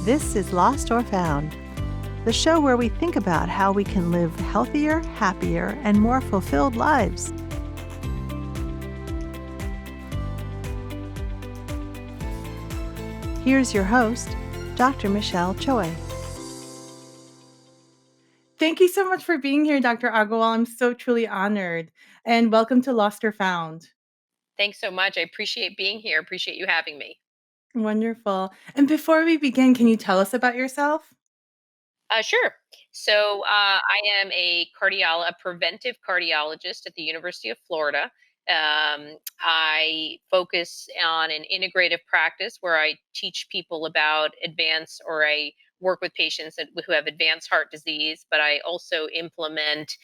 This is Lost or Found, the show where we think about how we can live healthier, happier, and more fulfilled lives. Here's your host, Dr. Michelle Choi. Thank you so much for being here, Dr. Aggarwal. I'm so truly honored. And welcome to Lost or Found. Thanks so much. I appreciate being here. Appreciate you having me. Wonderful. And before we begin, can you tell us about yourself? Sure. I am a preventive cardiologist at the University of Florida. I focus on an integrative practice where I teach people about advanced, or I work with patients who have advanced heart disease. But I also implement,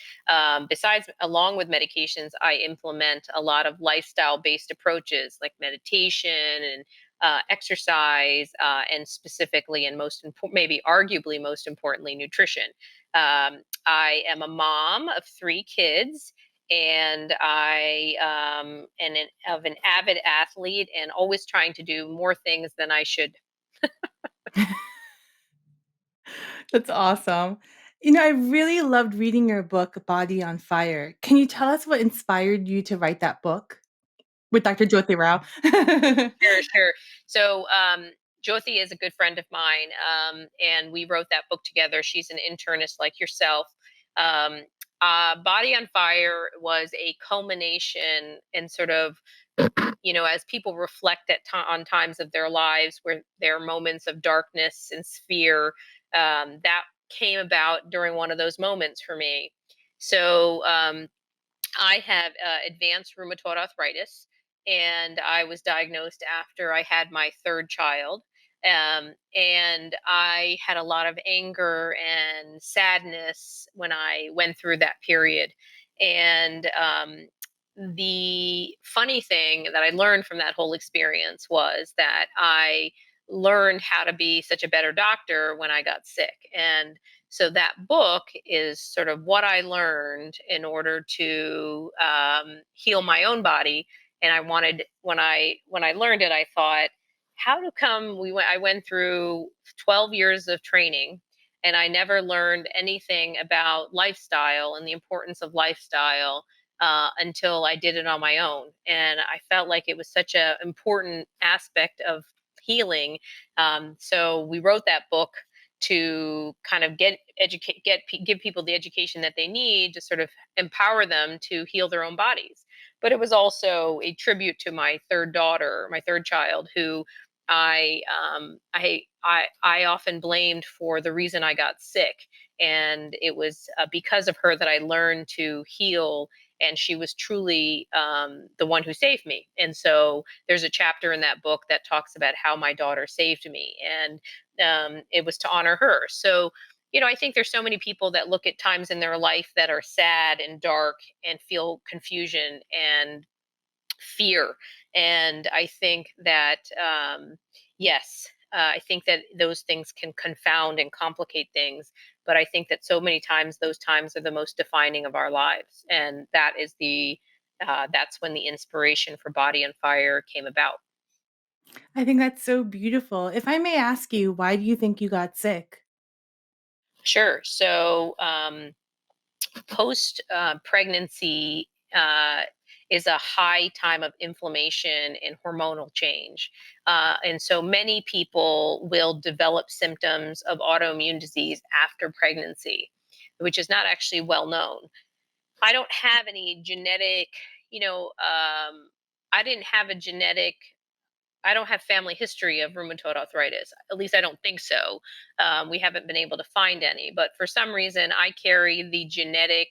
besides along with medications, I implement a lot of lifestyle-based approaches like meditation and exercise, and specifically, and maybe arguably most importantly, nutrition. I am a mom of three kids, and I of an avid athlete, and always trying to do more things than I should. That's awesome. I really loved reading your book, Body on Fire. Can you tell us what inspired you to write that book with Dr. Jyothi Rao? Sure, sure. Jyothi is a good friend of mine, and we wrote that book together. She's an internist like yourself. Um, Body on Fire was a culmination and sort of, as people reflect on times of their lives where there are moments of darkness and fear, that came about during one of those moments for me. So, I have advanced rheumatoid arthritis, and I was diagnosed after I had my third child. And I had a lot of anger and sadness when I went through that period. And the funny thing that I learned from that whole experience was that I learned how to be such a better doctor when I got sick. And so that book is sort of what I learned in order to heal my own body. And I wanted, when I learned it, I thought, how to come I went through 12 years of training, and I never learned anything about lifestyle and the importance of lifestyle until I did it on my own. And I felt like it was such an important aspect of healing. So we wrote that book to kind of give people the education that they need to sort of empower them to heal their own bodies. But it was also a tribute to my third daughter, my third child, who I often blamed for the reason I got sick, and it was because of her that I learned to heal. And she was truly the one who saved me. And so there's a chapter in that book that talks about how my daughter saved me, and it was to honor her. So, I think there's so many people that look at times in their life that are sad and dark and feel confusion and fear. And I think that, yes, I think that those things can confound and complicate things. But I think that so many times those times are the most defining of our lives. And that's when the inspiration for Body on Fire came about. I think that's so beautiful. If I may ask you, why do you think you got sick? Sure. So, post pregnancy is a high time of inflammation and hormonal change. And so many people will develop symptoms of autoimmune disease after pregnancy, which is not actually well known. I don't have any genetic, you know, I didn't have a genetic I don't have family history of rheumatoid arthritis. At least I don't think so. We haven't been able to find any, but for some reason, I carry the genetic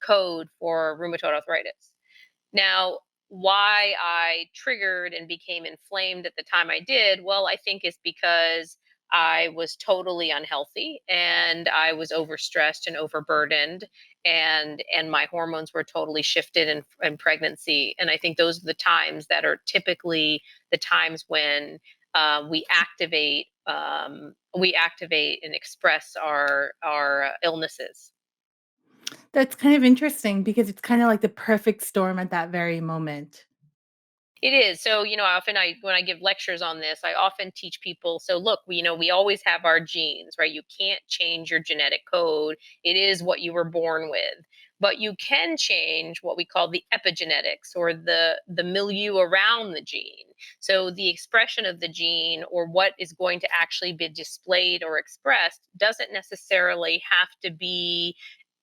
code for rheumatoid arthritis. Now, why I triggered and became inflamed at the time I did, well, I think is because I was totally unhealthy, and I was overstressed and overburdened, and my hormones were totally shifted in pregnancy. And I think those are the times that are typically the times when we activate and express our illnesses. That's kind of interesting because it's kind of like the perfect storm at that very moment. It is. So, often when I give lectures on this, I often teach people, so look, we always have our genes, right? You can't change your genetic code. It is what you were born with. But you can change what we call the epigenetics, or the milieu around the gene. So the expression of the gene, or what is going to actually be displayed or expressed, doesn't necessarily have to be,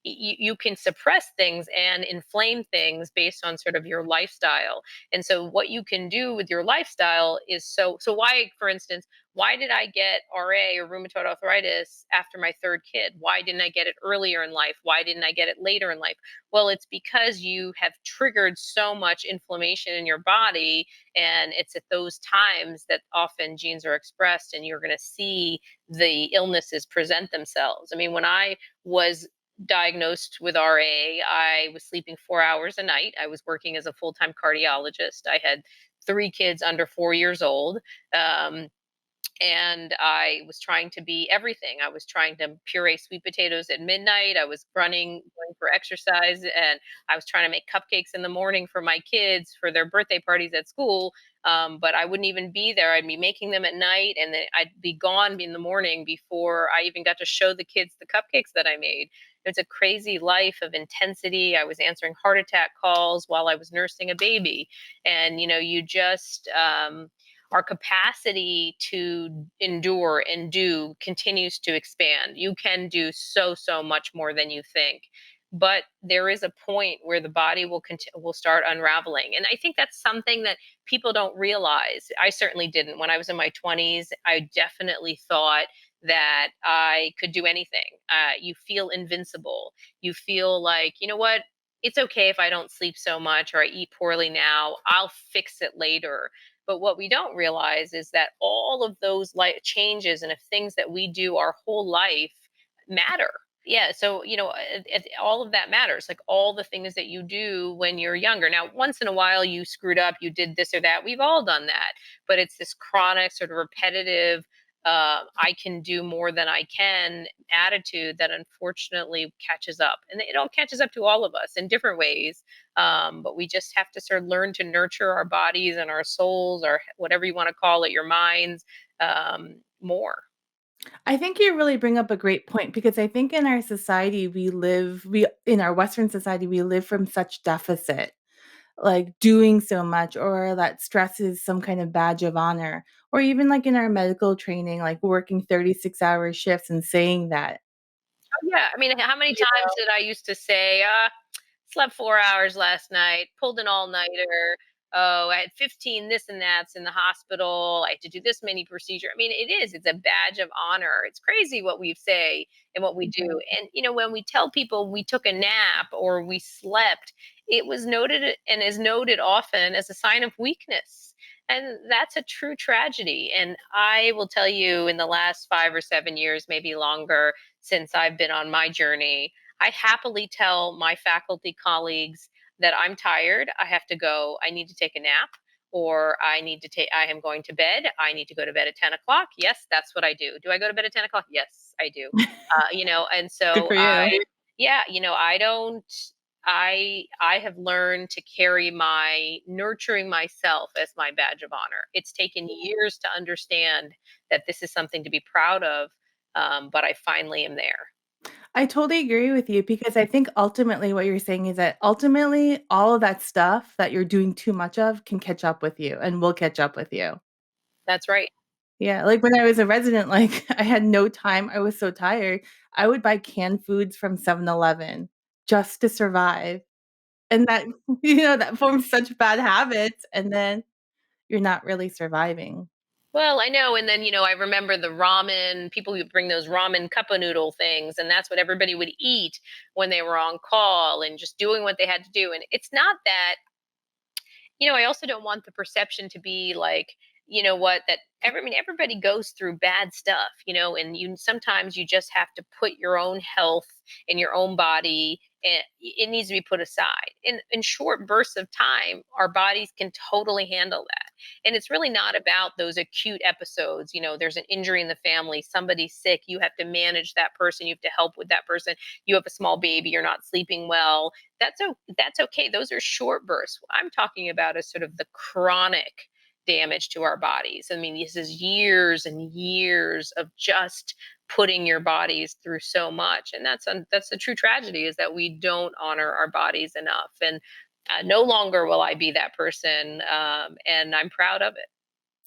you can suppress things and inflame things based on sort of your lifestyle. And so what you can do with your lifestyle is, so why, for instance, why did I get RA, or rheumatoid arthritis, after my third kid? Why didn't I get it earlier in life? Why didn't I get it later in life? Well, it's because you have triggered so much inflammation in your body, and it's at those times that often genes are expressed, and you're going to see the illnesses present themselves. I mean, when I was diagnosed with RA, I was sleeping 4 hours a night. I was working as a full time cardiologist. I had three kids under 4 years old. Um, and I was trying to be everything. I was trying to puree sweet potatoes at midnight. I was going for exercise, and I was trying to make cupcakes in the morning for my kids for their birthday parties at school. But I wouldn't even be there. I'd be making them at night, and then I'd be gone in the morning before I even got to show the kids the cupcakes that I made. It's a crazy life of intensity. I was answering heart attack calls while I was nursing a baby. And, you just, our capacity to endure and do continues to expand. You can do so, so much more than you think. But there is a point where the body will start unraveling. And I think that's something that people don't realize. I certainly didn't. When I was in my 20s, I definitely thought that I could do anything. You feel invincible. You feel like, you know what? It's okay if I don't sleep so much or I eat poorly now. I'll fix it later. But what we don't realize is that all of those changes and of things that we do our whole life matter. Yeah, so all of that matters. Like all the things that you do when you're younger. Now, once in a while, you screwed up, you did this or that. We've all done that, but it's this chronic, sort of repetitive. I can do more than I can attitude that unfortunately catches up, and it all catches up to all of us in different ways. But we just have to sort of learn to nurture our bodies and our souls, or whatever you want to call it, your minds, more. I think you really bring up a great point because I think in our society we in our Western society we live from such deficit, like doing so much or that stress is some kind of badge of honor, or even like in our medical training, like working 36-hour shifts and saying that. Oh, yeah. I mean, how many times did I used to say, slept 4 hours last night, pulled an all nighter. Oh, I had 15 this and that's in the hospital. I had to do this many procedure. I mean, it's a badge of honor. It's crazy what we say and what we do. Mhm. And, when we tell people we took a nap or we slept, it was noted and is noted often as a sign of weakness. And that's a true tragedy. And I will tell you, in the last 5 or 7 years, maybe longer, since I've been on my journey, I happily tell my faculty colleagues that I'm tired, I have to go, I need to take a nap, or I am going to bed, I need to go to bed at 10 o'clock. Yes, that's what I do. Do I go to bed at 10 o'clock? Yes, I do. And Good so for you. yeah, I don't, I have learned to carry my nurturing myself as my badge of honor. It's taken years to understand that this is something to be proud of, but I finally am there. I totally agree with you because I think ultimately what you're saying is that ultimately all of that stuff that you're doing too much of can catch up with you and will catch up with you. That's right. Yeah, like when I was a resident, like I had no time, I was so tired. I would buy canned foods from 7-Eleven just to survive. And that that forms such bad habits, and then you're not really surviving. Well, I know, and then, I remember the ramen, people would bring those ramen cup of noodle things, and that's what everybody would eat when they were on call and just doing what they had to do. And it's not that, I also don't want the perception to be like, that everybody goes through bad stuff, and sometimes you just have to put your own health in your own body, and it needs to be put aside. In short bursts of time, our bodies can totally handle that. And it's really not about those acute episodes. There's an injury in the family, somebody's sick, you have to manage that person, you have to help with that person, you have a small baby, you're not sleeping well. That's okay. Those are short bursts. What I'm talking about is sort of the chronic damage to our bodies. I mean, this is years and years of just putting your bodies through so much, and that's the true tragedy, is that we don't honor our bodies enough. And no longer will I be that person, and I'm proud of it.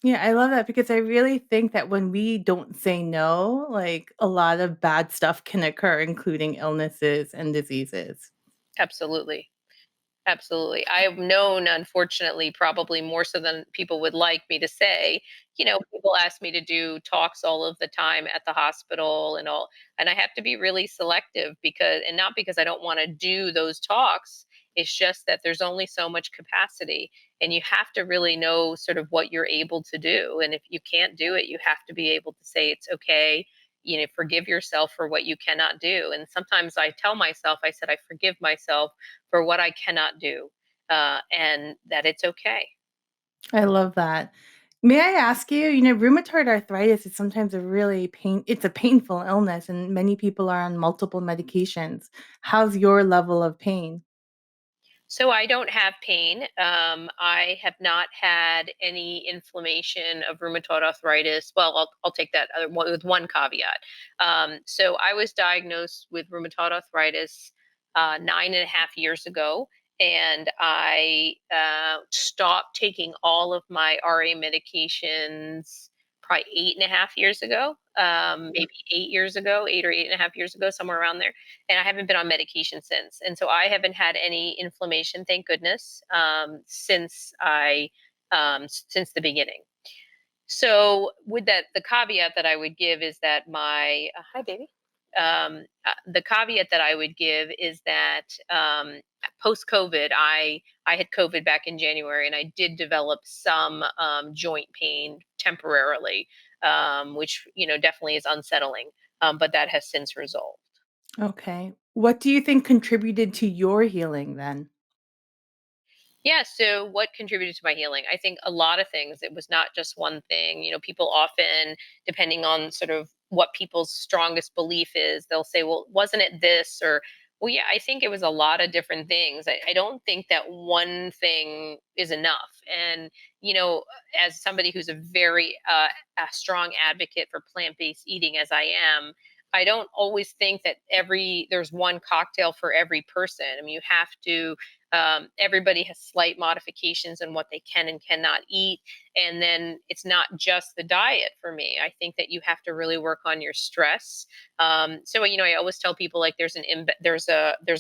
Yeah, I love that because I really think that when we don't say no, like, a lot of bad stuff can occur, including illnesses and diseases. Absolutely. Absolutely. I've known, unfortunately, probably more so than people would like me to say, people ask me to do talks all of the time at the hospital and all, and I have to be really selective, and not because I don't want to do those talks. It's just that there's only so much capacity, and you have to really know sort of what you're able to do. And if you can't do it, you have to be able to say it's okay. Forgive yourself for what you cannot do. And sometimes I tell myself, I said, I forgive myself for what I cannot do, and that it's okay. I love that. May I ask you, rheumatoid arthritis is sometimes it's a painful illness and many people are on multiple medications. How's your level of pain? So I don't have pain. I have not had any inflammation of rheumatoid arthritis. Well, I'll take that with one caveat. So I was diagnosed with rheumatoid arthritis 9.5 years ago, and I stopped taking all of my RA medications probably 8.5 years ago, maybe 8 years ago, 8 or 8.5 years ago, somewhere around there. And I haven't been on medication since. And so I haven't had any inflammation, thank goodness, since the beginning. So with that, the caveat that I would give is that my hi baby. The caveat that I would give is that post COVID, I had COVID back in January, and I did develop some joint pain temporarily, which definitely is unsettling. But that has since resolved. Okay. What do you think contributed to your healing then? Yeah, so what contributed to my healing? I think a lot of things. It was not just one thing. People often, depending on sort of what people's strongest belief is, they'll say, well, wasn't it this? Or, well, yeah, I think it was a lot of different things. I don't think that one thing is enough. And, as somebody who's a strong advocate for plant based eating, as I am, I don't always think that there's one cocktail for every person. I mean, you have to everybody has slight modifications in what they can and cannot eat. And then it's not just the diet for me. I think that you have to really work on your stress. So I always tell people, like, there's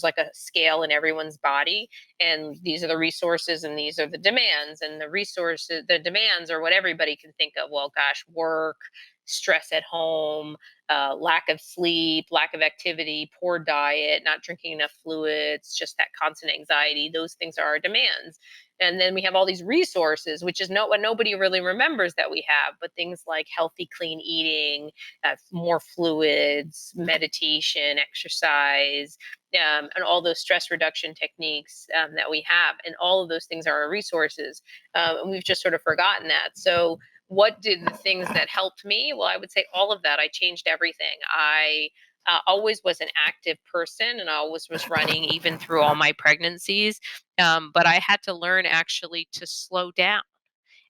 like a scale in everyone's body, and these are the resources and these are the demands. And the demands are what everybody can think of. Well, gosh, work, stress at home, lack of sleep, lack of activity, poor diet, not drinking enough fluids, just that constant anxiety. Those things are our demands. And then we have all these resources, which is what nobody really remembers that we have, but things like healthy, clean eating, more fluids, meditation, exercise, and all those stress reduction techniques that we have. And all of those things are our resources. And we've just sort of forgotten that. So, what did the things that helped me? Well, I would say all of that. I changed everything. I always was an active person, and I always was running, even through all my pregnancies. But I had to learn actually to slow down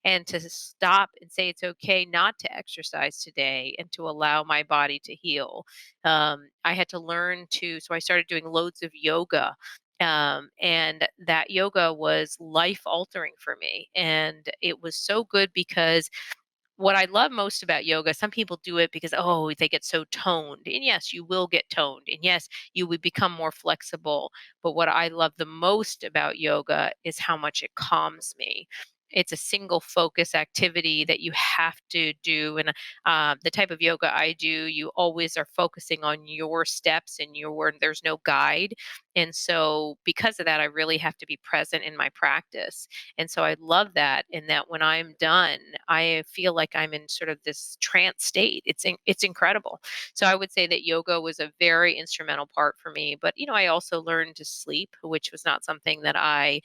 and to stop and say it's okay not to exercise today and to allow my body to heal. I had to learn so I started doing loads of yoga. And that yoga was life altering for me. And it was so good because what I love most about yoga, some people do it because, oh, they get so toned. And yes, you will get toned. And yes, you would become more flexible. But what I love the most about yoga is how much it calms me. It's a single focus activity that you have to do. And the type of yoga I do, you always are focusing on your steps and there's no guide. And so, because of that, I really have to be present in my practice. And so I love that, in that when I'm done, I feel like I'm in sort of this trance state. It's incredible. So I would say that yoga was a very instrumental part for me. But I also learned to sleep, which was not something that I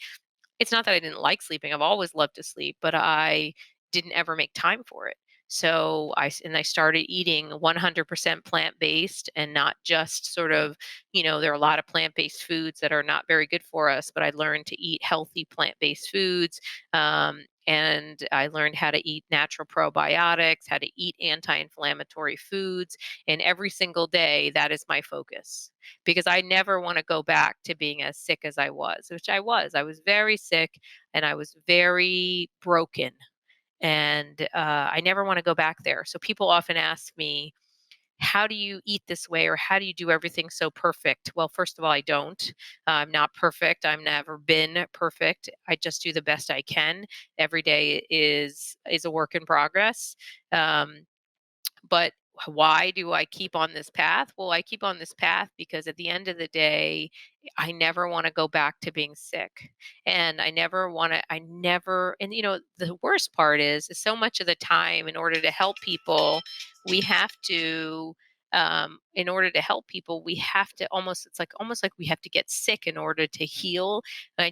It's not that I didn't like sleeping. I've always loved to sleep, but I didn't ever make time for it. So I started eating 100% plant-based and not just sort of, there are a lot of plant-based foods that are not very good for us, but I learned to eat healthy plant-based foods. And I learned how to eat natural probiotics, how to eat anti-inflammatory foods, and every single day that is my focus because I never want to go back to being as sick as I was, which I was. I was very sick and I was very broken. And I never want to go back there. So people often ask me, how do you eat this way or how do you do everything so perfect? Well, first of all, I don't. I'm not perfect. I've never been perfect. I just do the best I can. Every day is a work in progress. Um, but why do I keep on this path? Well, I keep on this path because at the end of the day, I never want to go back to being sick. And and the worst part is so much of the time, in order to help people, we have to, in order to help people, we have to almost like we have to get sick in order to heal. And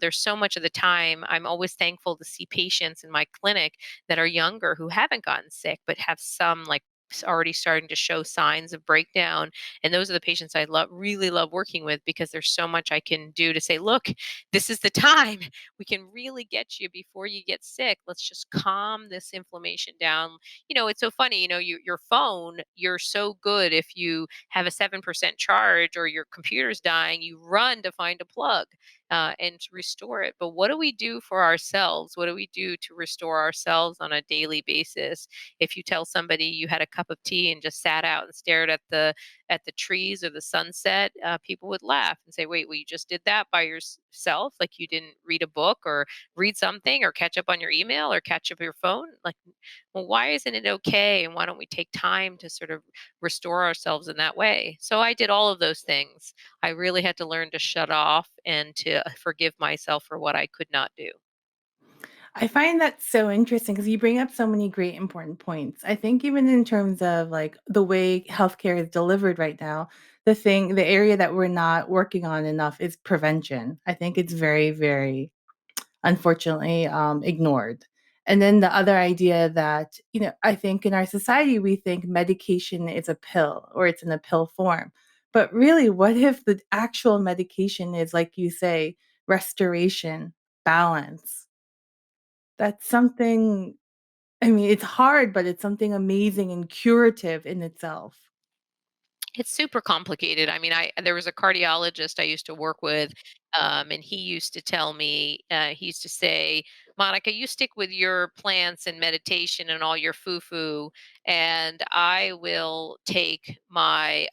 there's so much of the time, I'm always thankful to see patients in my clinic that are younger who haven't gotten sick but have some like already starting to show signs of breakdown, and those are the patients I really love working with because there's so much I can do to say, look, this is the time we can really get you before you get sick. Let's just calm this inflammation down. It's so funny, your phone, you're so good if you have a 7% charge or your computer's dying, you run to find a plug and to restore it. But what do we do for ourselves? What do we do to restore ourselves on a daily basis? If you tell somebody you had a cup of tea and just sat out and stared at the trees or the sunset, people would laugh and say, "Wait, well, you just did that by yourself? Like you didn't read a book or read something or catch up on your email or catch up your phone? Like, well, why isn't it okay? And why don't we take time to sort of restore ourselves in that way?" So I did all of those things. I really had to learn to shut off and to forgive myself for what I could not do. I find that so interesting because you bring up so many great important points. I think even in terms of, like, the way healthcare is delivered right now, the area that we're not working on enough is prevention. I think it's very, very unfortunately, ignored. And then the other idea that, I think in our society, we think medication is a pill or it's in a pill form. But really, what if the actual medication is, like you say, restoration, balance? That's something, I mean, it's hard, but it's something amazing and curative in itself. It's super complicated. I mean, I there was a cardiologist I used to work with, and he used to tell me, he used to say, "Monica, you stick with your plants and meditation and all your foo-foo, and I will eat my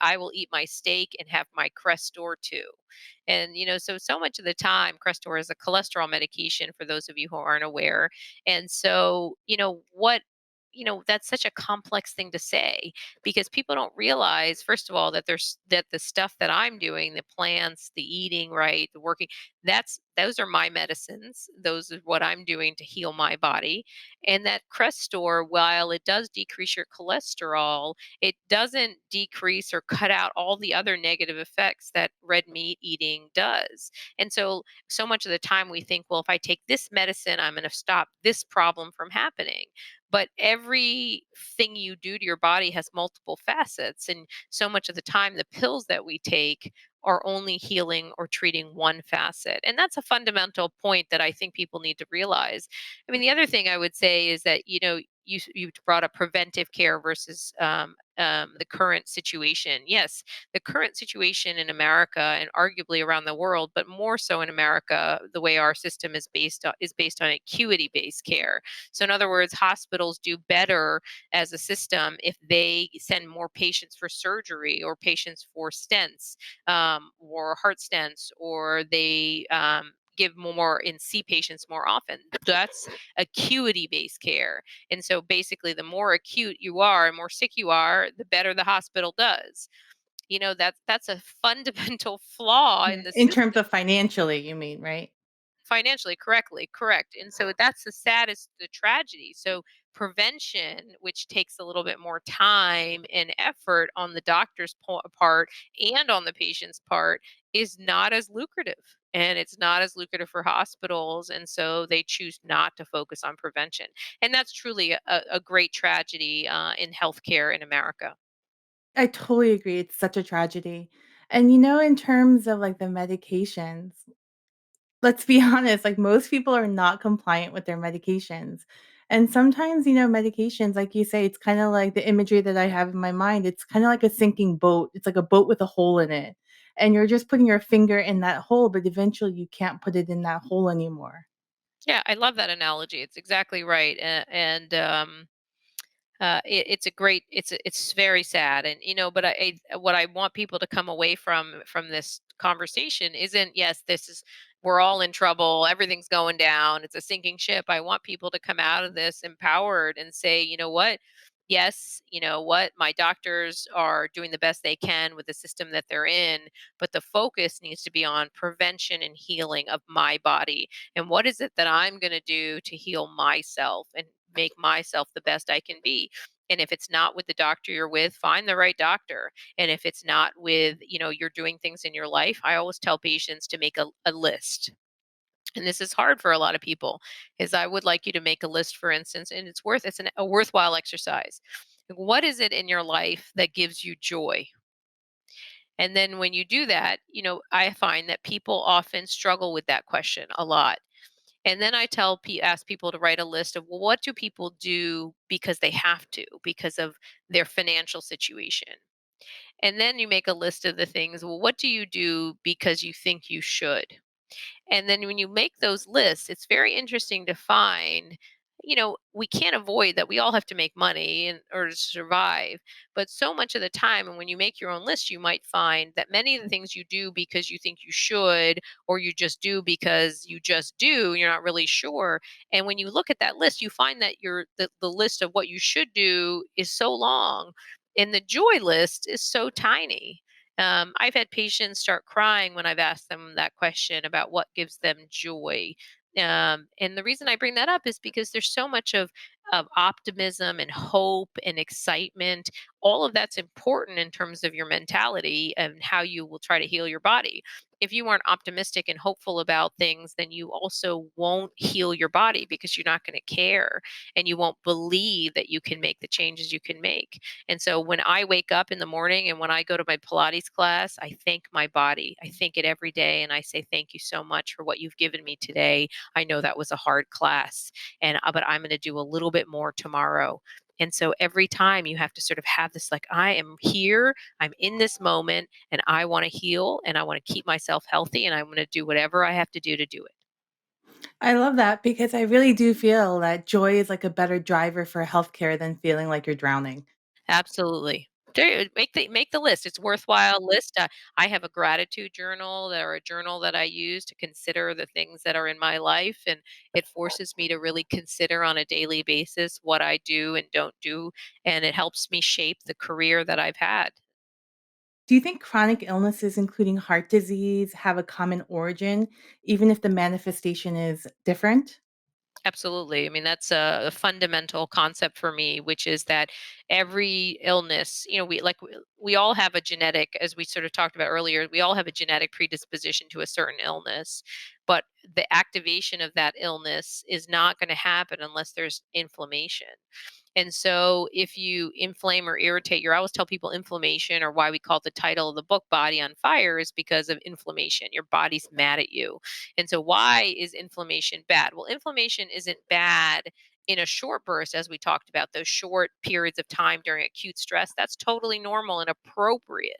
steak and have my Crestor too." And so much of the time, Crestor is a cholesterol medication for those of you who aren't aware. And so, that's such a complex thing to say because people don't realize, first of all, that the stuff that I'm doing, the plants, the eating right, the working, those are my medicines. Those are what I'm doing to heal my body. And that Crestor, while it does decrease your cholesterol, it doesn't decrease or cut out all the other negative effects that red meat eating does. And so much of the time we think, well, if I take this medicine, I'm going to stop this problem from happening. But everything you do to your body has multiple facets. And so much of the time, the pills that we take are only healing or treating one facet. And that's a fundamental point that I think people need to realize. I mean, the other thing I would say is that, you brought up preventive care versus the current situation. Yes, the current situation in America and arguably around the world, but more so in America, the way our system is based on acuity based care. So, in other words, hospitals do better as a system if they send more patients for surgery or patients for stents, or heart stents, or they give more and see patients more often. That's acuity based care. And so basically, the more acute you are and more sick you are, the better the hospital does. That's a fundamental flaw Yeah. in the In terms system. of financially, you mean, right? Financially, correct. And so that's the saddest, the tragedy. So prevention, which takes a little bit more time and effort on the doctor's part and on the patient's part, is not as lucrative. and it's not as lucrative for hospitals, and so they choose not to focus on prevention. And that's truly a great tragedy in healthcare in America. I totally agree, it's such a tragedy. And, in terms of, like, the medications, let's be honest, like, most people are not compliant with their medications. And sometimes, medications, like you say, it's kinda like the imagery that I have in my mind, it's kinda like a sinking boat. It's like a boat with a hole in it, and you're just putting your finger in that hole, but eventually you can't put it in that hole anymore. Yeah, I love that analogy. It's exactly right. It's a great, it's very sad, and but what I want people to come away from this conversation isn't, yes, this is, we're all in trouble, everything's going down, it's a sinking ship. I want people to come out of this empowered and say, you know what, yes, you know what, my doctors are doing the best they can with the system that they're in, but the focus needs to be on prevention and healing of my body, and what is it that I'm going to do to heal myself and make myself the best I can be. And if it's not with the doctor you're with, find the right doctor. And if it's not with, you're doing things in your life, I always tell patients to make a list. And this is hard for a lot of people, is I would like you to make a list, for instance, and a worthwhile exercise. What is it in your life that gives you joy? And then when you do that, I find that people often struggle with that question a lot. And then ask people to write a list of, well, what do people do because they have to, because of their financial situation? And then you make a list of the things, well, what do you do because you think you should? And then when you make those lists, it's very interesting to find, we can't avoid that we all have to make money in order to survive. But so much of the time, and when you make your own list, you might find that many of the things you do because you think you should, or you just do because you just do, you're not really sure. And when you look at that list, you find that the list of what you should do is so long, and the joy list is so tiny. I've had patients start crying when I've asked them that question about what gives them joy. And the reason I bring that up is because there's so much of optimism and hope and excitement. All of that's important in terms of your mentality and how you will try to heal your body. If you aren't optimistic and hopeful about things, then you also won't heal your body because you're not going to care, and you won't believe that you can make the changes you can make. And so when I wake up in the morning and when I go to my Pilates class, I thank my body. I thank it every day, and I say, thank you so much for what you've given me today. I know that was a hard class, but I'm going to do a little bit more tomorrow. And so every time you have to sort of have this, like, I am here, I'm in this moment, and I want to heal, and I want to keep myself healthy, and I'm going to do whatever I have to do it. I love that because I really do feel that joy is like a better driver for healthcare than feeling like you're drowning. Absolutely. Make the list. It's worthwhile list. I have a gratitude journal, or a journal that I use to consider the things that are in my life, and it forces me to really consider on a daily basis what I do and don't do, and it helps me shape the career that I've had. Do you think chronic illnesses, including heart disease, have a common origin, even if the manifestation is different? Absolutely. I mean, that's a fundamental concept for me, which is that every illness, we all have a genetic, as we sort of talked about earlier, we all have a genetic predisposition to a certain illness, but the activation of that illness is not going to happen unless there's inflammation. And so if you inflame or irritate I always tell people inflammation, or why we call the title of the book Body on Fire, is because of inflammation. Your body's mad at you. And so why is inflammation bad? Well, inflammation isn't bad in a short burst, as we talked about, those short periods of time during acute stress. That's totally normal and appropriate,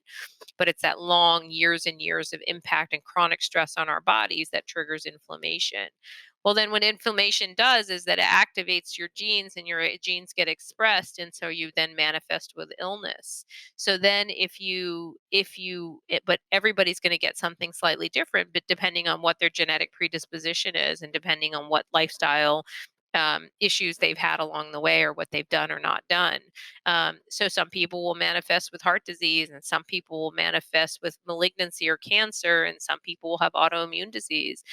but it's that long years and years of impact and chronic stress on our bodies that triggers inflammation. Well, then what inflammation does is that it activates your genes, and your genes get expressed, and so you then manifest with illness. So then but everybody's going to get something slightly different, but depending on what their genetic predisposition is, and depending on what lifestyle issues they've had along the way, or what they've done or not done. So some people will manifest with heart disease, and some people will manifest with malignancy or cancer, and some people will have autoimmune disease.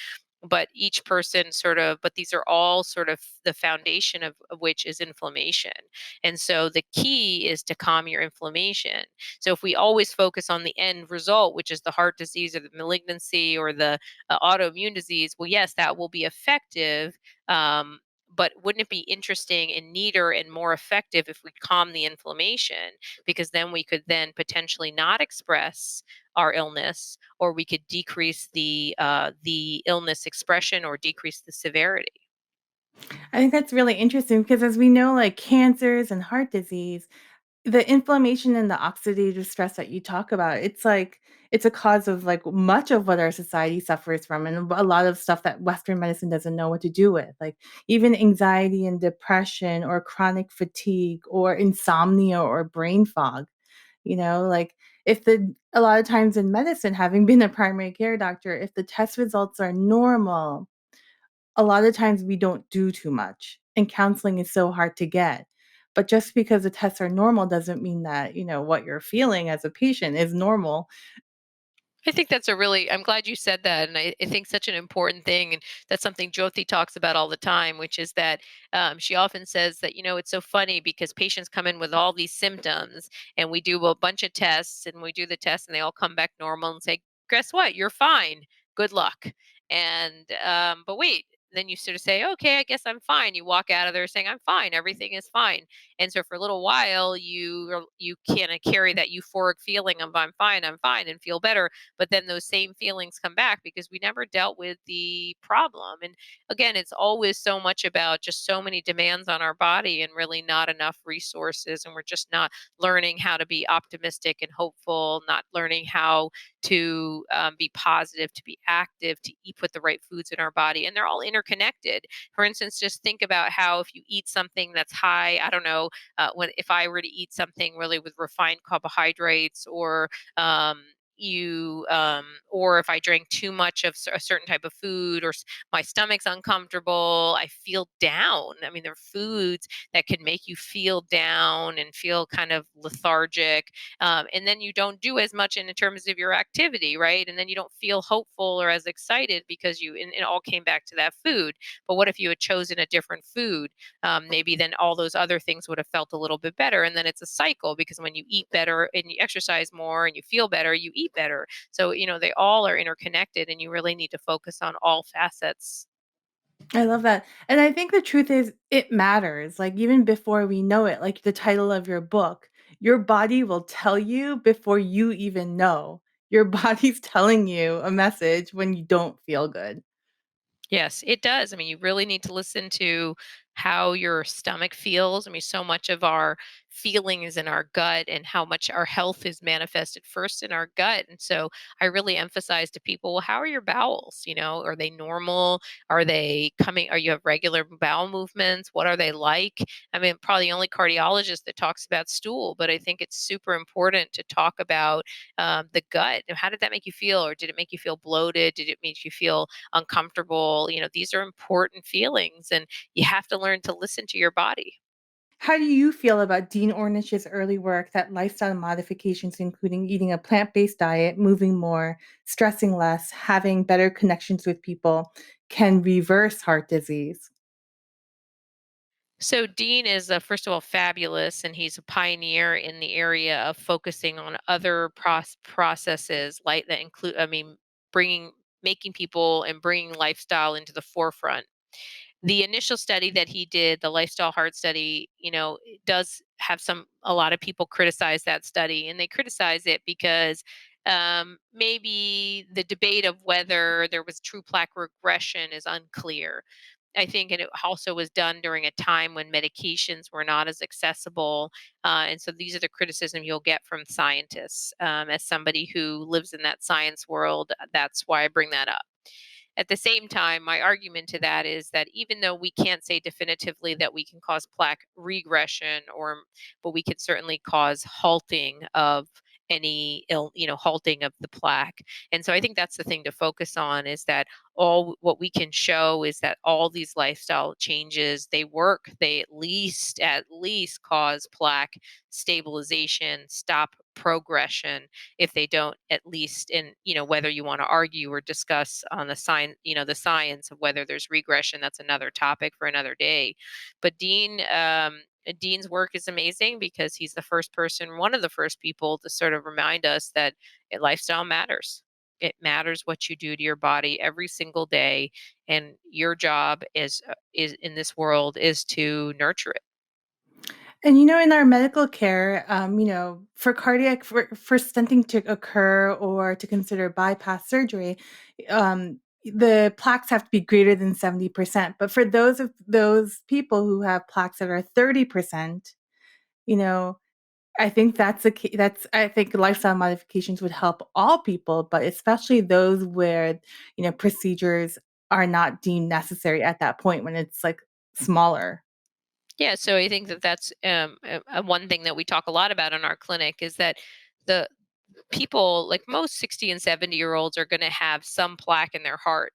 but each person sort of, but these are all sort of the foundation of which is inflammation. And so the key is to calm your inflammation. So if we always focus on the end result, which is the heart disease or the malignancy or the autoimmune disease, well, yes, that will be effective. Um, but wouldn't it be interesting and neater and more effective if we calm the inflammation? Because then we could then potentially not express our illness, or we could decrease the illness expression or decrease the severity. I think that's really interesting because as we know, like cancers and heart disease, the inflammation and the oxidative stress that you talk about, it's like it's a cause of like much of what our society suffers from and a lot of stuff that Western medicine doesn't know what to do with. Like even anxiety and depression or chronic fatigue or insomnia or brain fog, like if the a lot of times in medicine, having been a primary care doctor, if the test results are normal, a lot of times we don't do too much, and counseling is so hard to get. But just because the tests are normal doesn't mean that, what you're feeling as a patient is normal. I think that's a really, I'm glad you said that. And I think such an important thing. And that's something Jyothi talks about all the time, which is that she often says that, it's so funny because patients come in with all these symptoms and we do a bunch of tests and we do the tests and they all come back normal and say, guess what? You're fine. Good luck. And, but wait, then you sort of say, okay, I guess I'm fine. You walk out of there saying, I'm fine. Everything is fine. And so for a little while, you kind of carry that euphoric feeling of I'm fine, and feel better, but then those same feelings come back because we never dealt with the problem. And again, it's always so much about just so many demands on our body and really not enough resources. And we're just not learning how to be optimistic and hopeful, not learning how to be positive, to be active, to eat, put the right foods in our body. And they're all interconnected. For instance, just think about how if you eat something that's high, I don't know, when if I were to eat something really with refined carbohydrates, or or if I drank too much of a certain type of food, or my stomach's uncomfortable, I feel down. I mean, there are foods that can make you feel down and feel kind of lethargic, and then you don't do as much in terms of your activity, right? And then you don't feel hopeful or as excited because and it all came back to that food. But what if you had chosen a different food? Maybe then all those other things would have felt a little bit better. And then it's a cycle because when you eat better and you exercise more and you feel better, you eat better. So, they all are interconnected and you really need to focus on all facets. I love that. And I think the truth is it matters. Like even before we know it, like the title of your book, your body will tell you before you even know. Your body's telling you a message when you don't feel good. Yes, it does. I mean, you really need to listen to how your stomach feels. I mean, so much of our feeling is in our gut, and how much our health is manifested first in our gut. And so I really emphasize to people, well, how are your bowels? Are they normal? Are they coming? Are you have regular bowel movements? What are they like? I mean, probably the only cardiologist that talks about stool, but I think it's super important to talk about the gut. How did that make you feel? Or did it make you feel bloated? Did it make you feel uncomfortable? These are important feelings, and you have to learn to listen to your body. How do you feel about Dean Ornish's early work that lifestyle modifications, including eating a plant based diet, moving more, stressing less, having better connections with people, can reverse heart disease? So Dean is, first of all, fabulous, and he's a pioneer in the area of focusing on other processes like that include, I mean, bringing, making people and bringing lifestyle into the forefront. The initial study that he did, the lifestyle heart study, it does have a lot of people criticize that study, and they criticize it because maybe the debate of whether there was true plaque regression is unclear. I think, and it also was done during a time when medications were not as accessible. And so these are the criticism you'll get from scientists. As somebody who lives in that science world, that's why I bring that up. At the same time, my argument to that is that even though we can't say definitively that we can cause plaque regression, but we can certainly cause halting of halting of the plaque. And so I think that's the thing to focus on, is that all what we can show is that all these lifestyle changes, they work. They at least cause plaque stabilization, stop progression if they don't at least in, whether you want to argue or discuss on the science of whether there's regression, that's another topic for another day. But Dean's work is amazing because he's one of the first people to sort of remind us that lifestyle matters. It matters what you do to your body every single day, and your job is in this world is to nurture it. And in our medical care, for for stenting to occur or to consider bypass surgery, the plaques have to be greater than 70%. But for those people who have plaques that are 30%, you know, I think that's a key. I think lifestyle modifications would help all people, but especially those where procedures are not deemed necessary at that point when it's like smaller. Yeah, so I think that that's one thing that we talk a lot about in our clinic is that the people, like most 60 and 70-year-olds, are going to have some plaque in their heart.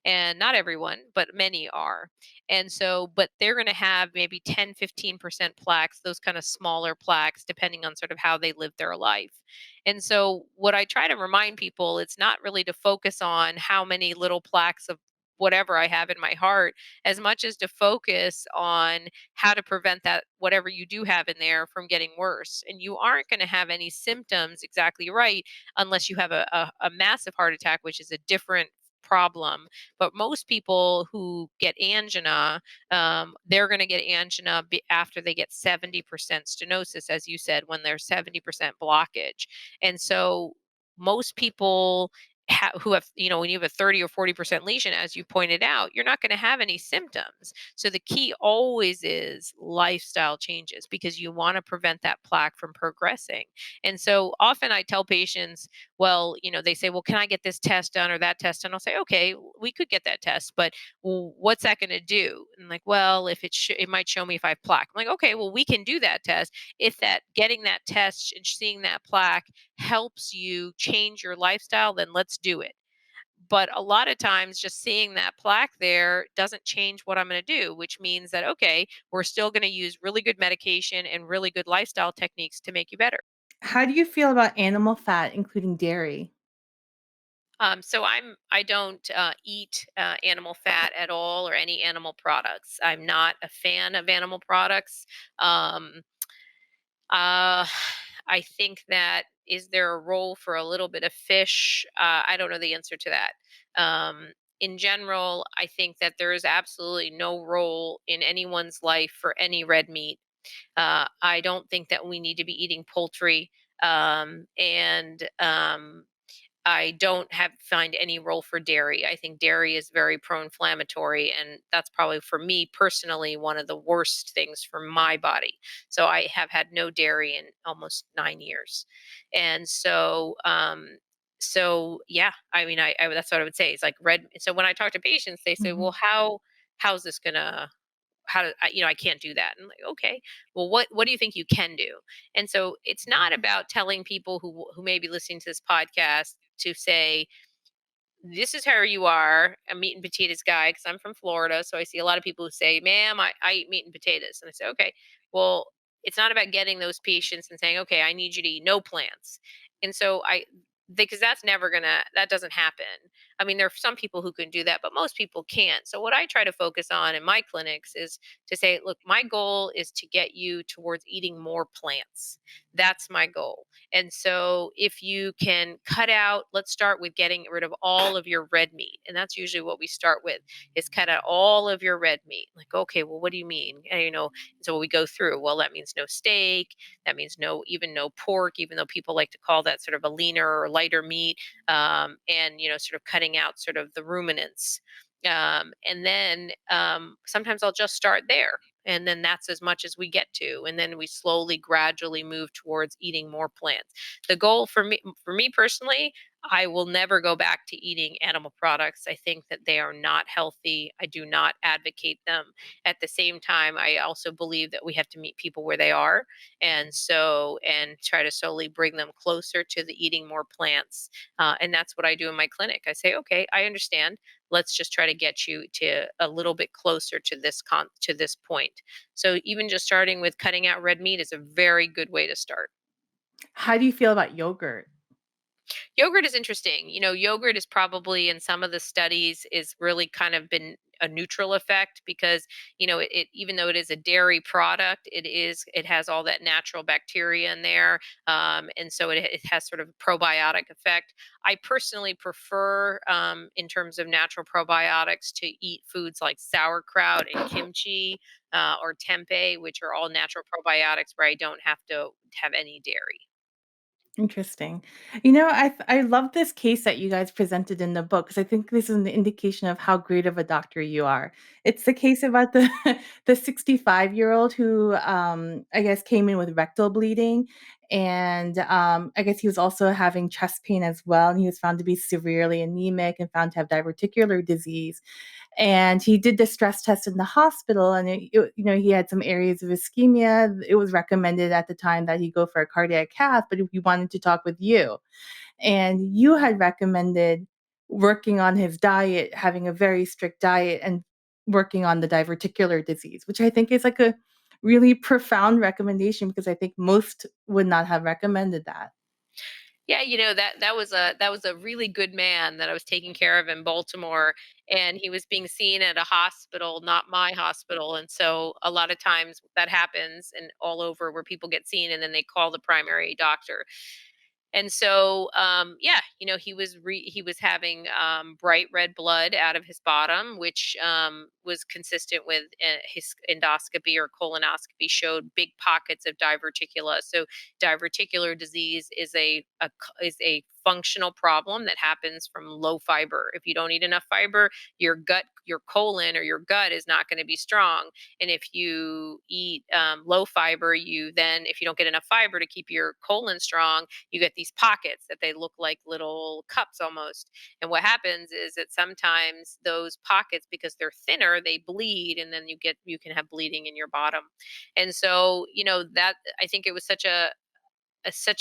And not everyone, but many are. And so, but they're going to have maybe 10, 15% plaques, those kind of smaller plaques, depending on sort of how they live their life. And so, what I try to remind people, it's not really to focus on how many little plaques of whatever I have in my heart, as much as to focus on how to prevent that whatever you do have in there from getting worse. And you aren't going to have any symptoms, exactly right, unless you have a massive heart attack, which is a different problem. But most people who get angina, they're going to get angina after they get 70% stenosis, as you said, when there's 70% blockage. And so most people who have, when you have a 30 or 40% lesion, as you pointed out, you're not going to have any symptoms. So the key always is lifestyle changes because you want to prevent that plaque from progressing. And so often I tell patients, well, they say, well, can I get this test done or that test done? I'll say, okay, we could get that test, but well, what's that going to do? And like, well, if it might show me if I have plaque. I'm like, okay, well, we can do that test. If that getting that test and seeing that plaque helps you change your lifestyle, then let's do it. But a lot of times, just seeing that plaque there doesn't change what I'm going to do, which means that, okay, we're still going to use really good medication and really good lifestyle techniques to make you better. How do you feel about animal fat, including dairy? So I don't eat animal fat at all or any animal products. I'm not a fan of animal products. Um, uh, I think that is there a role for a little bit of fish? I don't know the answer to that. In general, I think that there is absolutely no role in anyone's life for any red meat. I don't think that we need to be eating poultry. And I don't have find any role for dairy. I think dairy is very pro-inflammatory, and that's probably for me personally one of the worst things for my body. So I have had no dairy in almost 9 years, and so yeah. I mean, I that's what I would say. It's like red. So when I talk to patients, they say, Mhm. "Well, how's this gonna how do I can't do that." And I'm like, okay, well, what do you think you can do? And so it's not about telling people who may be listening to this podcast to say, this is how you are, a meat and potatoes guy, because I'm from Florida. So I see a lot of people who say, ma'am, I eat meat and potatoes. And I say, okay, well, it's not about getting those patients and saying, okay, I need you to eat no plants. And so because that doesn't happen. I mean, there are some people who can do that, but most people can't. So what I try to focus on in my clinics is to say, look, my goal is to get you towards eating more plants. That's my goal. And so if you can cut out, let's start with getting rid of all of your red meat. And that's usually what we start with is cut out all of your red meat. Like, okay, well, what do you mean? And, so we go through, well, that means no steak. That means even no pork, even though people like to call that sort of a leaner or lighter meat. And, sort of cutting out sort of the ruminants. And then sometimes I'll just start there, and then that's as much as we get to, and then we slowly gradually move towards eating more plants. The goal for me personally, I will never go back to eating animal products. I think that they are not healthy. I do not advocate them. At the same time, I also believe that we have to meet people where they are, and try to slowly bring them closer to the eating more plants. And that's what I do in my clinic. I say, okay, I understand, let's just try to get you to a little bit closer to this point. So even just starting with cutting out red meat is a very good way to start. How do you feel about yogurt? Yogurt is interesting. Yogurt is probably in some of the studies is really kind of been a neutral effect because, even though it is a dairy product, it has all that natural bacteria in there. And so it has sort of a probiotic effect. I personally prefer, in terms of natural probiotics, to eat foods like sauerkraut and kimchi, or tempeh, which are all natural probiotics where I don't have to have any dairy. Interesting. I love this case that you guys presented in the book because I think this is an indication of how great of a doctor you are. It's the case about the the 65-year-old who, I guess, came in with rectal bleeding, and, I guess he was also having chest pain as well, and he was found to be severely anemic and found to have diverticular disease. And he did the stress test in the hospital, and he had some areas of ischemia. It was recommended at the time that he go for a cardiac cath, but if he wanted to talk with you, and you had recommended working on his diet, having a very strict diet, and working on the diverticular disease, which I think is like a really profound recommendation because I think most would not have recommended that. Yeah, that was a really good man that I was taking care of in Baltimore, and he was being seen at a hospital, not my hospital. And so a lot of times that happens and all over where people get seen and then they call the primary doctor. And so, yeah, he was having, bright red blood out of his bottom, which, was consistent with, his endoscopy or colonoscopy showed big pockets of diverticula. So diverticular disease is a functional problem that happens from low fiber. If you don't eat enough fiber, your colon or your gut is not going to be strong. And if you eat, low fiber, if you don't get enough fiber to keep your colon strong, you get these pockets that they look like little cups almost. And what happens is that sometimes those pockets, because they're thinner, they bleed, and then you can have bleeding in your bottom. And so, that I think it was such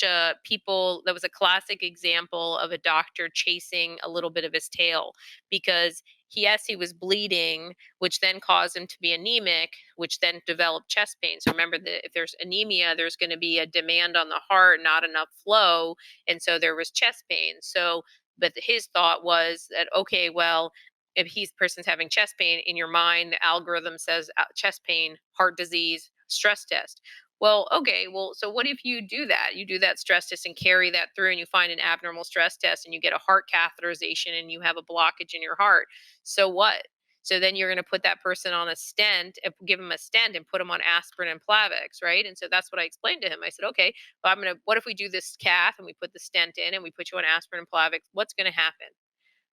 a people that was a classic example of a doctor chasing a little bit of his tail because yes, he was bleeding, which then caused him to be anemic, which then developed chest pain. So remember that if there's anemia, there's going to be a demand on the heart, not enough flow, and so there was chest pain. So but his thought was that, okay, well, if he's person's having chest pain, in your mind the algorithm says, chest pain, heart disease, stress test. Well, okay, well, so what if you do that? You do that stress test and carry that through, and you find an abnormal stress test, and you get a heart catheterization, and you have a blockage in your heart. So what? So then you're going to put that person on a stent, give them a stent, and put them on aspirin and Plavix, right? And so that's what I explained to him. I said, okay, well, what if we do this cath and we put the stent in and we put you on aspirin and Plavix? What's going to happen?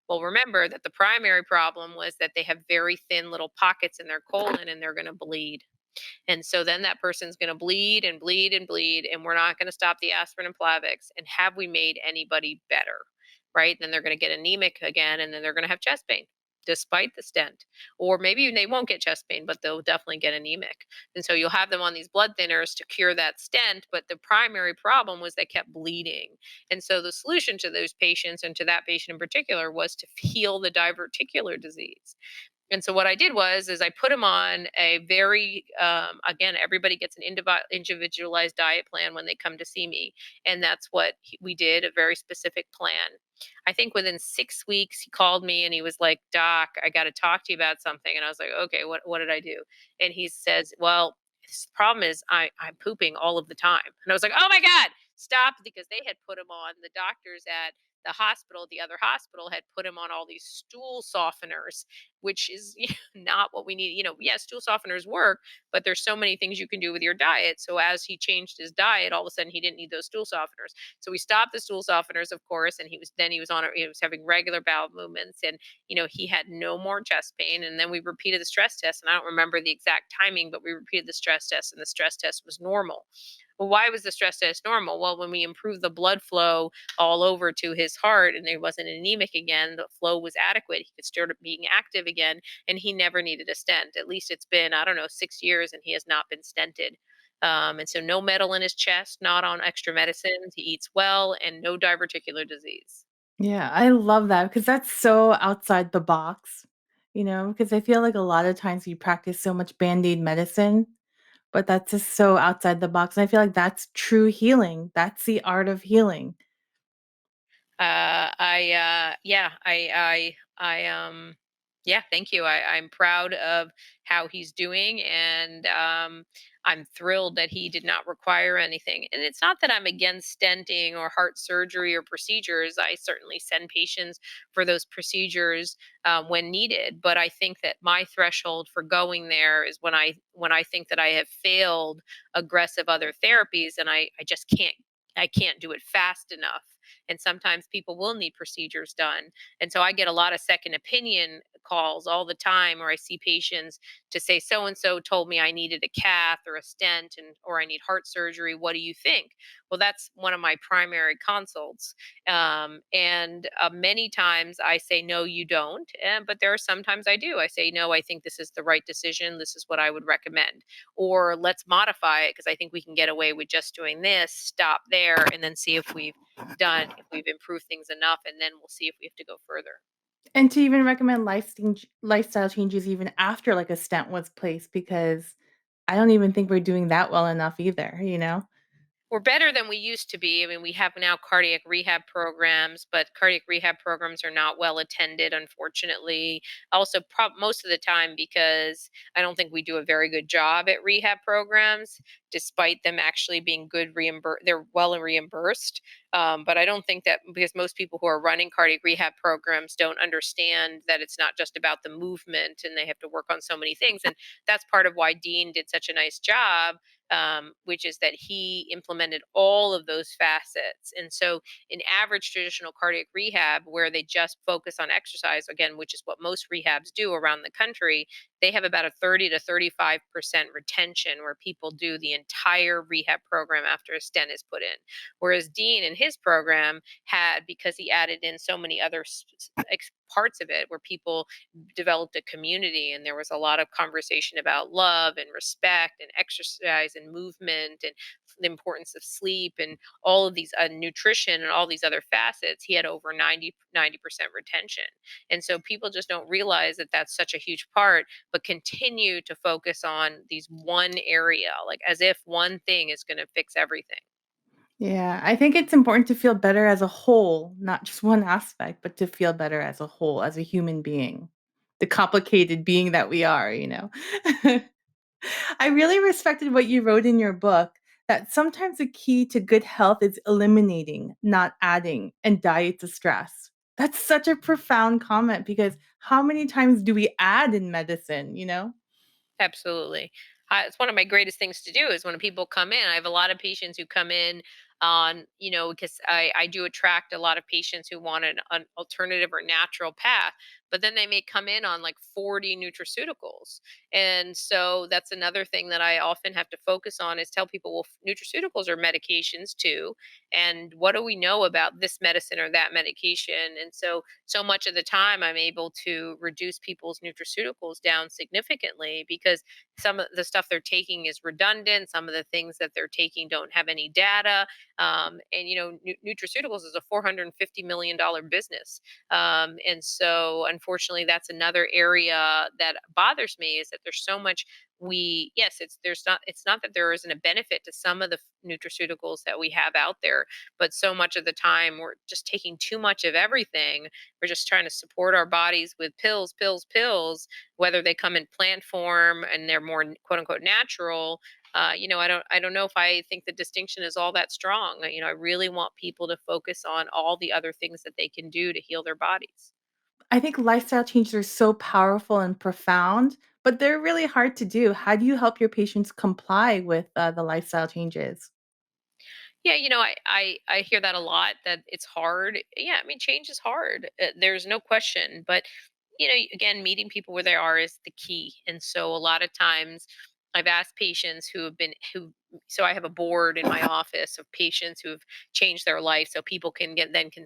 Well, remember that the primary problem was that they have very thin little pockets in their colon and they're going to bleed. And so then that person's going to bleed and bleed and bleed, and we're not going to stop the aspirin and Plavix. And have we made anybody better? Right? Then they're going to get anemic again, and then they're going to have chest pain despite the stent. Or maybe they won't get chest pain, but they'll definitely get anemic. And so you'll have them on these blood thinners to cure that stent. But the primary problem was they kept bleeding. And so the solution to those patients and to that patient in particular was to heal the diverticular disease. And so what I did was is I put him on a very, again, everybody gets an individualized diet plan when they come to see me, and that's what we did, a very specific plan. I think within 6 weeks he called me and he was like, "Doc, I got to talk to you about something." And I was like, "Okay, what did I do?" And he says, "Well, this problem is I'm pooping all of the time." And I was like, "Oh my God, stop!" Because they had put him on, the doctors at the other hospital had put him on all these stool softeners, which is not what we need. Yes, stool softeners work, but there's so many things you can do with your diet. So as he changed his diet, all of a sudden he didn't need those stool softeners. So we stopped the stool softeners, of course, and he was having regular bowel movements, and he had no more chest pain. And then we repeated the stress test, and I don't remember the exact timing, but we repeated the stress test, and the stress test was normal. Well, why was the stress test normal? Well, when we improved the blood flow all over to his heart and he wasn't anemic again, the flow was adequate. He could start being active again, and he never needed a stent. At least it's been, I don't know, 6 years, and he has not been stented. And so no metal in his chest, not on extra medicines. He eats well, and no diverticular disease. Yeah, I love that because that's so outside the box, because I feel like a lot of times we practice so much Band-Aid medicine, but that's just so outside the box, and I feel like that's true healing. That's the art of healing. Yeah, yeah, thank you. I'm proud of how he's doing, and I'm thrilled that he did not require anything. And it's not that I'm against stenting or heart surgery or procedures. I certainly send patients for those procedures when needed. But I think that my threshold for going there is when I think that I have failed aggressive other therapies, and I just can't do it fast enough, and sometimes people will need procedures done. And so I get a lot of second opinion calls all the time, or I see patients to say so and so told me I needed a cath or a stent, and or I need heart surgery. What do you think? Well, that's one of my primary consults. And many times I say no, you don't. But there are sometimes I do. I say no, I think this is the right decision. This is what I would recommend. Or let's modify it because I think we can get away with just doing this. Stop there, and then see if we've improved things enough, and then we'll see if we have to go further. And to even recommend lifestyle changes even after, like, a stent was placed because I don't even think we're doing that well enough either, you know? We're better than we used to be. I mean, we have now cardiac rehab programs, but cardiac rehab programs are not well attended, unfortunately. Also, most of the time, because I don't think we do a very good job at rehab programs, despite them actually being good reimbursed. They're well reimbursed, but I don't think that because most people who are running cardiac rehab programs don't understand that it's not just about the movement, and they have to work on so many things. And that's part of why Dean did such a nice job, which is that he implemented all of those facets. And so, in average traditional cardiac rehab, where they just focus on exercise, again, which is what most rehabs do around the country, they have about a 30 to 35% retention where people do the entire rehab program after a stent is put in. Whereas Dean in his program had, because he added in so many other parts of it where people developed a community, and there was a lot of conversation about love and respect and exercise and movement and the importance of sleep and all of these nutrition and all these other facets. He had over 90% retention. And so people just don't realize that that's such a huge part, but continue to focus on these one area, like as if one thing is going to fix everything. Yeah, I think it's important to feel better as a whole, not just one aspect, but to feel better as a whole, as a human being, the complicated being that we are, you know? I really respected what you wrote in your book that sometimes the key to good health is eliminating, not adding, and diet to stress. That's such a profound comment because how many times do we add in medicine, you know? Absolutely. It's one of my greatest things to do is when people come in. I have a lot of patients who come in on, because I do attract a lot of patients who want an alternative or natural path, but then they may come in on like 40 nutraceuticals. And so that's another thing that I often have to focus on is tell people, well, nutraceuticals are medications too. And what do we know about this medicine or that medication? And so much of the time I'm able to reduce people's nutraceuticals down significantly because some of the stuff they're taking is redundant, some of the things that they're taking don't have any data. And nutraceuticals is a $450 million business. And so unfortunately that's another area that bothers me, is that there's so much. We Yes, it's not that there isn't a benefit to some of the nutraceuticals that we have out there, but so much of the time we're just taking too much of everything. We're just trying to support our bodies with pills, pills, pills, whether they come in plant form and they're more quote unquote natural. I don't know if I think the distinction is all that strong. I really want people to focus on all the other things that they can do to heal their bodies. I think lifestyle changes are so powerful and profound, but they're really hard to do. How do you help your patients comply with the lifestyle changes? Yeah, I hear that a lot, that it's hard. Yeah, I mean, change is hard. There's no question, but again, meeting people where they are is the key. And so a lot of times I've asked patients who have been who so I have a board in my office of patients who have changed their life so people can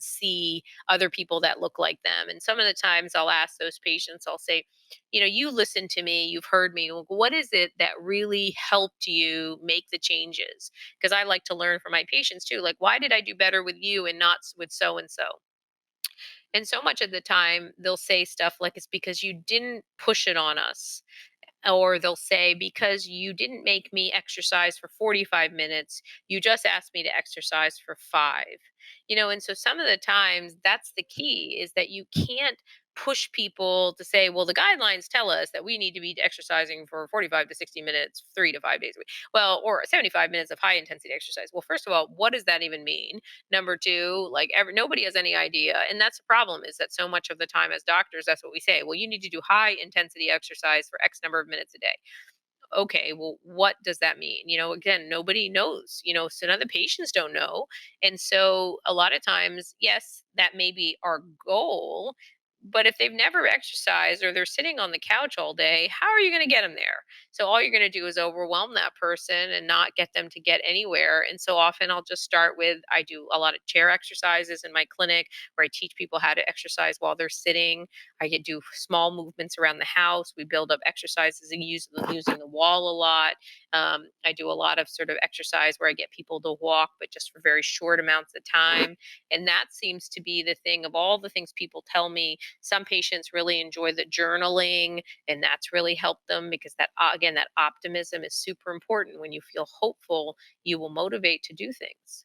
see other people that look like them. And some of the times I'll ask those patients, I'll say, you listen to me, you've heard me. What is it that really helped you make the changes? Because I like to learn from my patients too. Like, why did I do better with you and not with so and so? And so much of the time, they'll say stuff like, it's because you didn't push it on us. Or they'll say, because you didn't make me exercise for 45 minutes, you just asked me to exercise for 5. And so some of the times that's the key, is that you can't push people to say, well, the guidelines tell us that we need to be exercising for 45 to 60 minutes, 3 to 5 days a week. Well, or 75 minutes of high intensity exercise. Well, first of all, what does that even mean? Number two, like, nobody has any idea. And that's the problem, is that so much of the time as doctors, that's what we say. Well, you need to do high intensity exercise for X number of minutes a day. Okay, well, what does that mean? Again, nobody knows, so none of the patients don't know. And so a lot of times, yes, that may be our goal. But if they've never exercised, or they're sitting on the couch all day, how are you going to get them there? So all you're going to do is overwhelm that person and not get them to get anywhere. And so often I'll just start with, I do a lot of chair exercises in my clinic, where I teach people how to exercise while they're sitting. I can do small movements around the house. We build up exercises and using the wall a lot. I do a lot of sort of exercise where I get people to walk, but just for very short amounts of time. And that seems to be the thing of all the things people tell me. Some patients really enjoy the journaling, and that's really helped them, because that, again, that optimism is super important. When you feel hopeful, you will motivate to do things.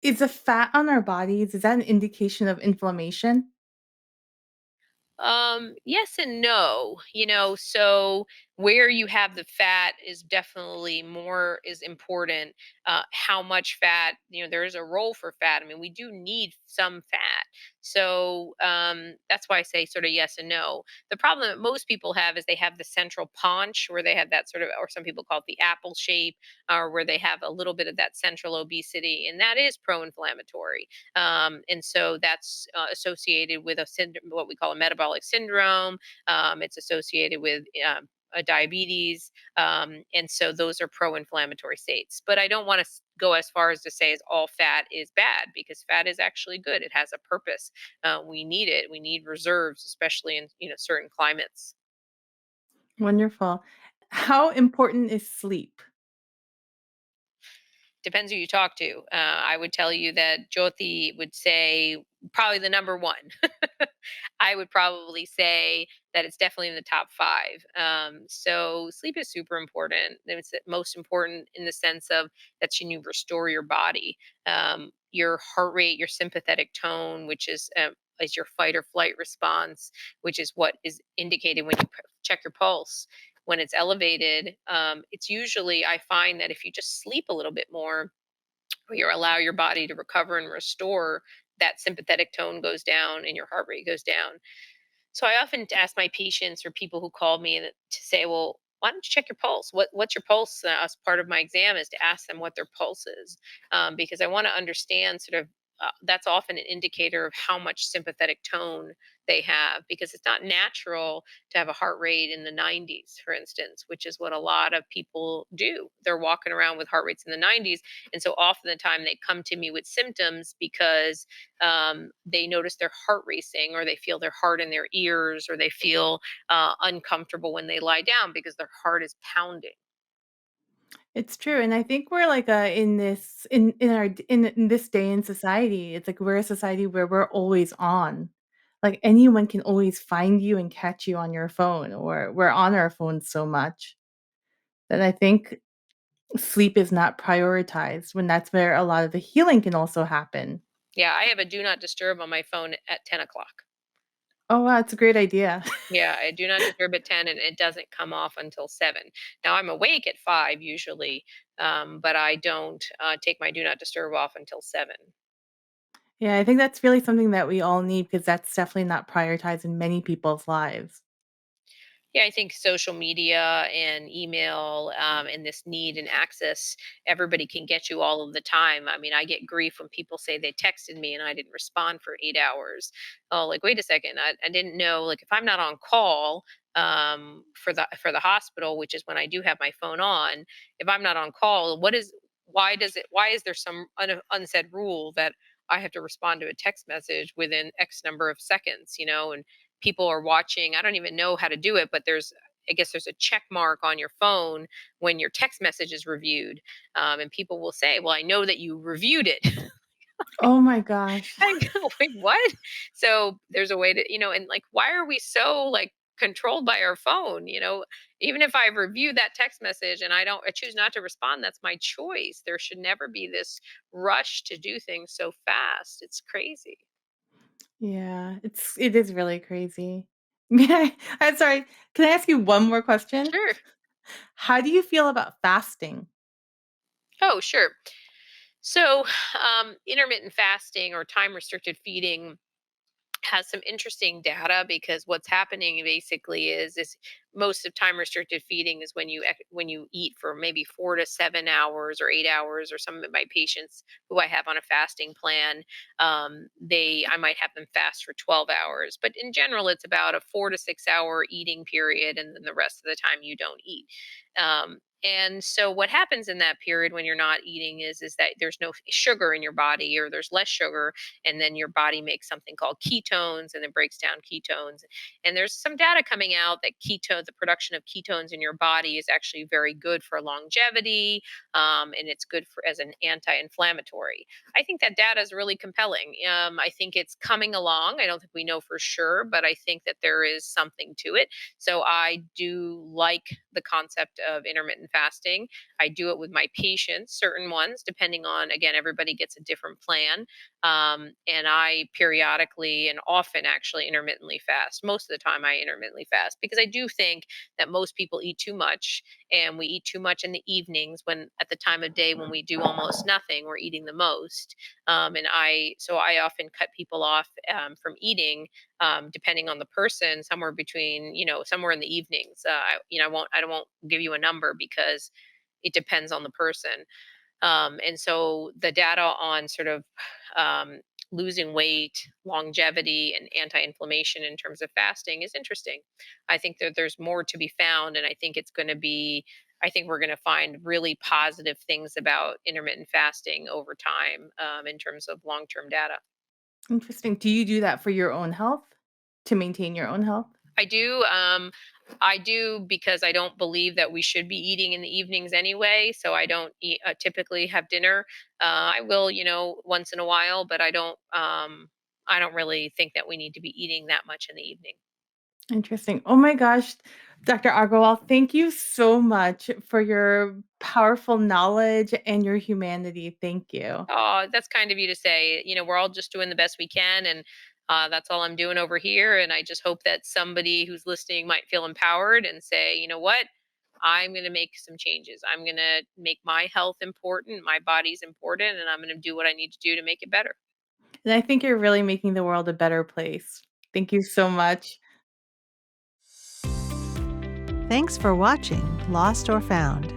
Is the fat on our bodies, is that an indication of inflammation? Yes and no. So where you have the fat is definitely more is important. How much fat, there is a role for fat. I mean, we do need some fat. So that's why I say sort of yes and no. The problem that most people have is they have the central paunch, where they have that sort of, or some people call it the apple shape, or where they have a little bit of that central obesity, and that is pro-inflammatory. And so that's associated with what we call a metabolic syndrome. It's associated with a diabetes. And so those are pro-inflammatory states. But I don't want to go as far as to say as all fat is bad, because fat is actually good. It has a purpose. We need it. We need reserves, especially in certain climates. Wonderful. How important is sleep? Depends who you talk to. I would tell you that Jyothi would say probably the number one. I would probably say that it's definitely in the top five. So sleep is super important. It's the most important in the sense of that's when you restore your body, your heart rate, your sympathetic tone, which is your fight or flight response, which is what is indicated when you check your pulse. When it's elevated, it's usually, I find that if you just sleep a little bit more, or you allow your body to recover and restore, that sympathetic tone goes down and your heart rate goes down. So I often ask my patients or people who call me to say, well, why don't you check your pulse? What's your pulse? As part of my exam is to ask them what their pulse is, because I want to understand sort of. That's often an indicator of how much sympathetic tone they have, because it's not natural to have a heart rate in the 90s, for instance, which is what a lot of people do. They're walking around with heart rates in the 90s. And so often the time they come to me with symptoms because they notice their heart racing, or they feel their heart in their ears, or they feel uncomfortable when they lie down because their heart is pounding. It's true, and I think we're like, in this in our d in this day in society, it's like we're a society where we're always on. Like, anyone can always find you and catch you on your phone, or we're on our phones so much that I think sleep is not prioritized when that's where a lot of the healing can also happen. Yeah, I have a do not disturb on my phone at 10 o'clock. Oh, wow, that's a great idea. Yeah, I do not disturb at 10, and it doesn't come off until 7. Now I'm awake at 5 usually, but I don't take my do not disturb off until 7. Yeah, I think that's really something that we all need because that's definitely not prioritized in many people's lives. Yeah, I think social media and email, and this need and access, everybody can get you all of the time. I mean, I get grief when people say they texted me and I didn't respond for 8 hours. Oh, like, wait a second, I didn't know. Like, if I'm not on call for the hospital, which is when I do have my phone on, if I'm not on call, why is there some unsaid rule that I have to respond to a text message within X number of seconds, and people are watching. I don't even know how to do it, but I guess there's a check mark on your phone when your text message is reviewed. And people will say, well, I know that you reviewed it. Oh my gosh. I go, wait, what? So there's a way to, and like, why are we so like controlled by our phone? Even if I review that text message and I choose not to respond, that's my choice. There should never be this rush to do things so fast. It's crazy. Yeah, it is really crazy. Yeah, I'm sorry, can I ask you one more question? Sure. How do you feel about fasting? Oh, sure. So, intermittent fasting or time restricted feeding has some interesting data, because what's happening basically is most of time restricted feeding is when when you eat for maybe 4 to 7 hours or 8 hours, or some of my patients who I have on a fasting plan, they I might have them fast for 12 hours, but in general it's about a 4 to 6 hour eating period, and then the rest of the time you don't eat. And so what happens in that period when you're not eating is that there's no sugar in your body, or there's less sugar, and then your body makes something called ketones, and it breaks down ketones. And there's some data coming out that the production of ketones in your body is actually very good for longevity, and it's good for as an anti-inflammatory. I think that data is really compelling. I think it's coming along. I don't think we know for sure, but I think that there is something to it. So I do like the concept of intermittent fasting. I do it with my patients, certain ones, depending on, again, everybody gets a different plan. And I periodically and often actually intermittently fast. Most of the time, I intermittently fast because I do think that most people eat too much, and we eat too much in the evenings, when at the time of day when we do almost nothing, we're eating the most. So I often cut people off from eating, depending on the person, somewhere between, somewhere in the evenings. I won't give you a number because it depends on the person. And so the data on sort of um, losing weight, longevity, and anti-inflammation in terms of fasting is interesting. I think that there's more to be found, and I think it's going to be. I think we're going to find really positive things about intermittent fasting over time, in terms of long-term data. Interesting. Do you do that for your own health? To maintain your own health? I do. I do because I don't believe that we should be eating in the evenings anyway. So I don't typically have dinner. I will, once in a while, but I don't. I don't really think that we need to be eating that much in the evening. Interesting. Oh my gosh, Dr. Aggarwal, thank you so much for your powerful knowledge and your humanity. Thank you. Oh, that's kind of you to say. We're all just doing the best we can, and that's all I'm doing over here. And I just hope that somebody who's listening might feel empowered and say, you know what, I'm going to make some changes. I'm going to make my health important, my body's important, and I'm going to do what I need to do to make it better. And I think you're really making the world a better place. Thank you so much. Thanks for watching Lost or Found.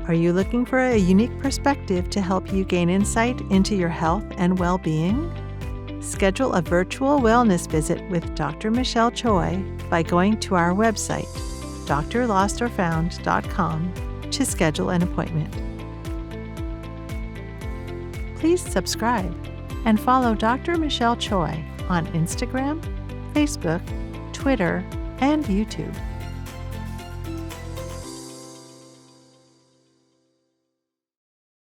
Are you looking for a unique perspective to help you gain insight into your health and well-being? Schedule a virtual wellness visit with Dr. Michelle Choi by going to our website, drlostorfound.com, to schedule an appointment. Please subscribe and follow Dr. Michelle Choi on Instagram, Facebook, Twitter, and YouTube.